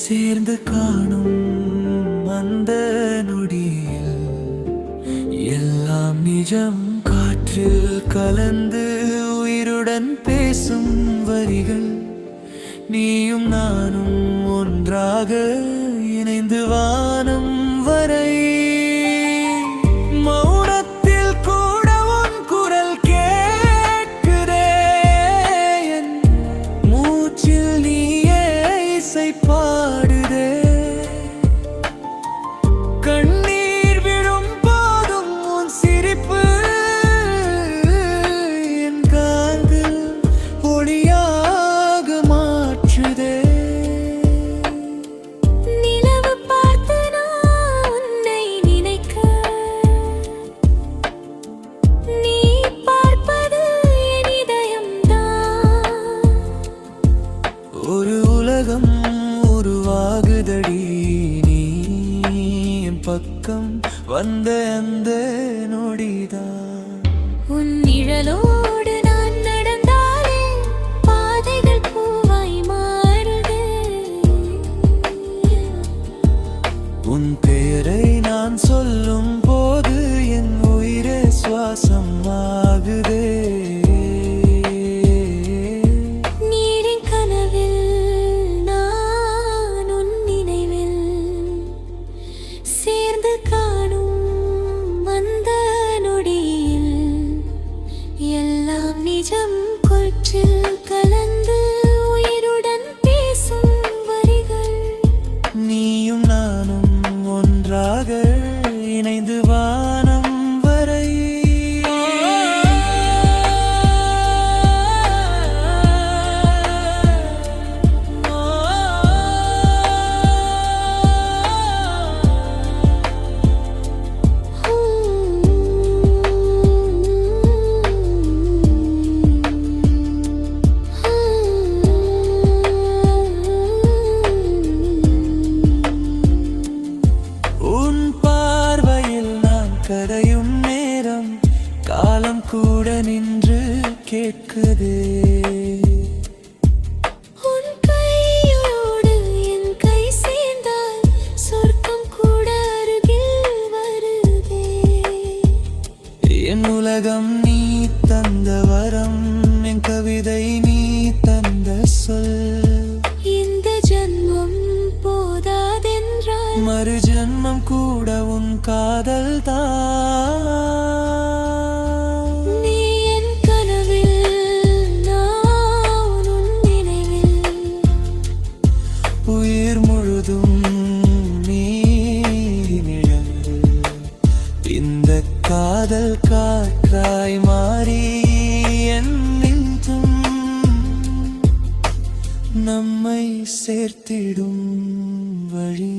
சேர்ந்து காணும் அந்த நொடியில் எல்லாம் நிஜம். காற்றில் கலந்து உயிருடன் பேசும் வரிகள், நீயும் நானும் ஒன்றாக இணைந்து வானம் வரை. மௌனத்தில் கூட உன் குரல் கேட்குதே, என் மூச்சில் நீயே இசை பாடுதே. கண்ணீர் விழும் போதும் உன் சிரிப்பு என் காதில் ஒளியாக மாற்றுதே. நிலவு பார்த்து நான் உன்னை நினைக்க, நீ பார்ப்பது என் இதயம்தான். ஒரு உலகம் உருவாகுதடி, நீ என் பக்கம் வந்த அந்த நொடிதான். உன் நிழலோடு நான் நடந்தாலே பாதைகள் பூவாய் மாறுதே. உன் பெயரை நான் சொல்லும் போது என் உயிரே சுவாசம் ஆகுதே. நீரின் கனவில் நான் உன் நினைவில் சேர்ந்து காணும் அந்த நொடியில் எல்லாம் நிஜம். கொற்றில் கலந்து உயிருடன் பேசும் வரிகள், நீயும் நானும் ஒன்றாக இணைந்து வானம் வரை. உன் பார்வையில் நான் கரையும் நேரம், காலம் கூட நின்று கேட்குதே. உன் கையோடு என் கை சேர்ந்தால் சொர்க்கம் கூட அருகில் வருதே. என் உலகம் நீ தந்த வரம், என் கவிதை நீ தந்த சொல். இந்த ஜன்மம் போதாதென்றால் மறு ஜன்மம் கூட உன் காதல் தான். நீ என் கனவில் நான் உன் நினைவில் உயிர் முழுதும் நீ நிழந்து, இந்த காதல் காற்றாய் மாறி என்னும் நம்மை சேர்த்திடும் வழி.